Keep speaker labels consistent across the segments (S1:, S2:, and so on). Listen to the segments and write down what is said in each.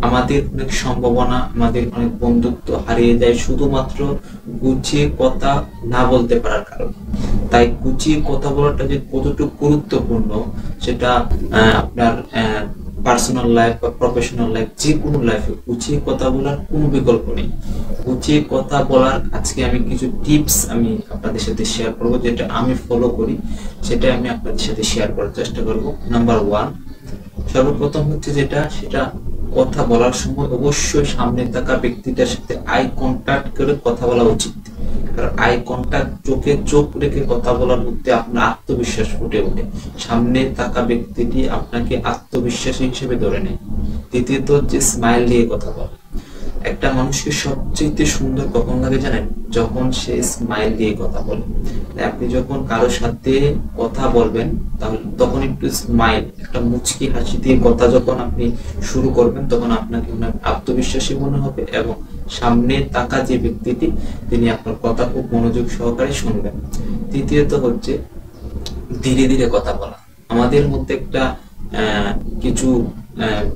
S1: আমাদের অনেক সম্ভাবনা, আমাদের অনেক বন্ধুত্ব হারিয়ে যায় শুধুমাত্র গুছিয়ে কথা না বলতে পারার কারণে। তাই গুছিয়ে কথা বলাটা যে কতটুকু গুরুত্বপূর্ণ সেটা আপনার পার্সোনাল লাইফ বা প্রফেশনাল লাইফ, যে কোনো লাইফে গুছিয়ে কথা বলার কোনো বিকল্প নেই। গুছিয়ে কথা বলার আজকে আমি কিছু টিপস আমি আপনাদের সাথে শেয়ার করব, যেটা আমি ফলো করি, সেটা আমি আপনাদের সাথে শেয়ার করার চেষ্টা করব। নাম্বার ওয়ান, সর্বপ্রথম হচ্ছে সেটা কথা বলার সময় অবশ্যই সামনে থাকা ব্যক্তিটার সাথে আই কন্ট্যাক্ট করে কথা বলা উচিত। কারণ আই কন্ট্যাক্ট, চোখে চোখ রেখে কথা বলার মধ্যে আপনার আত্মবিশ্বাস ফুটে ওঠে। সামনে থাকা ব্যক্তিটি আপনাকে আত্মবিশ্বাসী হিসেবে ধরে নেয়। দ্বিতীয়ত হচ্ছে স্মাইল দিয়ে কথা বলা। একটা মানুষকে সবচেয়ে সুন্দর কখন লাগে জানেন? যখন সে স্মাইল দিয়ে কথা বলে। আপনি যখন কারোর সাথে কথা বলবেন তাহলে তখন একটু স্মাইল, একটা মুচকি হাসি দিয়ে কথা যখন আপনি শুরু করবেন তখন আপনাকে আত্মবিশ্বাসী মনে হবে এবং সামনে থাকা যে ব্যক্তিটি তিনি আপনার কথা খুব মনোযোগ সহকারে শুনবেন। তৃতীয়ত হচ্ছে ধীরে ধীরে কথা বলা। আমাদের মধ্যে একটা কিছু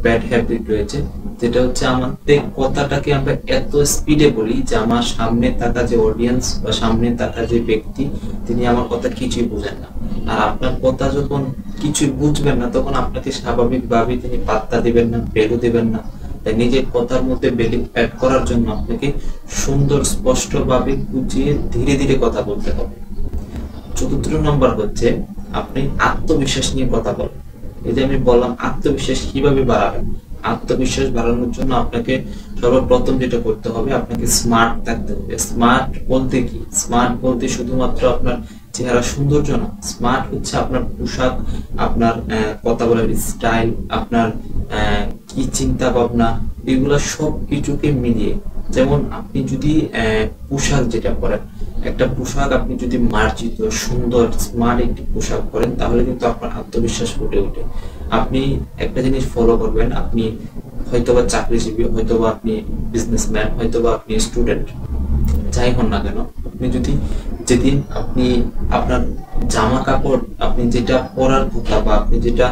S1: ব্যাড হ্যাবিট রয়েছে, যেটা হচ্ছে আমাদের কথাটাকে আমরা এত স্পিডে বলি যে আমার সামনে থাকা যে অডিয়েন্স বা সামনে থাকা যে ব্যক্তি তিনি আমার কথা কিছুই বুঝেন না। আর আপনার কথা যখন কিছুই বুঝবেন না তখন আপনাকে স্বাভাবিকভাবে তিনি পাত্তা দিবেন না, ভ্যালু দিবেন না। তাই নিজের কথার মধ্যে ভ্যালু অ্যাড করার জন্য আপনাকে সুন্দর স্পষ্টভাবে বুঝিয়ে ধীরে ধীরে কথা বলতে হবে। চতুর্থ নম্বর হচ্ছে আপনি আত্মবিশ্বাস নিয়ে কথা বলেন। এই যে আমি বললাম আত্মবিশ্বাস কিভাবে বাড়াবেন। আত্মবিশ্বাস বাড়ানোর জন্য আপনাকে সর্বপ্রথম যেটা করতে হবে, আপনাকে স্মার্ট থাকতে হবে। স্মার্ট বলতে কি? স্মার্ট বলতে শুধুমাত্র আপনার চেহারা সৌন্দর্য না। স্মার্ট হচ্ছে আপনার পোশাক, আপনার কথা বলার স্টাইল, আপনার কি চিন্তা ভাবনা, এগুলা সব কিছুকে মিলিয়ে। যেমন আপনি যদি পোশাক যেটা পরেন, একটা পোশাক আপনি যদি মার্জিত, সুন্দর, স্মার্ট একটি পোশাক পরেন তাহলে কিন্তু আপনার আত্মবিশ্বাস ফুটে ওঠে। আপনি একটা জিনিস ফলো করবেন, আপনি হয়তোবা চাকরিজীবী, হয়তোবা আপনি বিজনেসম্যান, হয়তোবা আপনি স্টুডেন্ট, যাই হন না কেন, আপনি যদি যেদিন আপনি আপনার জামা কাপড় আপনি যেটা পরার কথা বা আপনি যেটা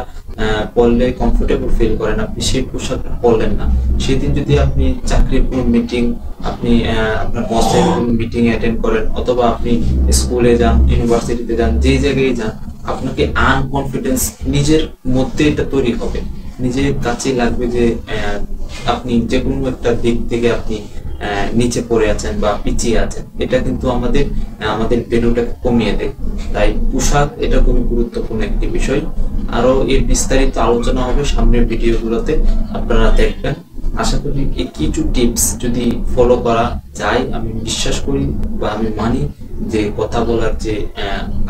S1: পরলে কমফোর্টেবল ফিল করেন, আপনি সেই পোশাক পরলেন না, সেদিন যদি আপনি চাকরির কোনো মিটিং, আপনি আপনার বসের কোনো মিটিং অ্যাটেন্ড করেন, অথবা আপনি স্কুলে যান, ইউনিভার্সিটিতে যান, যেই জায়গায় যান, আপনাকে আনকনফিডেন্স নিজের মধ্যে এটা তৈরি হবে। নিজের কাছে লাগবে যে আপনি যে কোনো একটা দিক থেকে আপনি নিচে পড়ে আছেন বা পিছিয়ে আছেন। এটা কিন্তু আমাদের ভ্যালুটাকে কমিয়ে দেয়। তাই পোশাক এটা খুবই গুরুত্বপূর্ণ একটি বিষয়। আরো এর বিস্তারিত আলোচনা হবে সামনের ভিডিওগুলোতে, আপনারা দেখবেন। আশা করি এই কিছু টিপস যদি ফলো করা যায়, আমি বিশ্বাস করি বা আমি মানি যে কথা বলার যে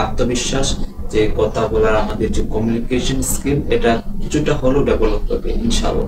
S1: আত্মবিশ্বাস, যে কথা বলার আমাদের যে কমিউনিকেশন স্কিল, এটা কিছুটা হলেও ডেভেলপ হবে ইনশাআল্লাহ।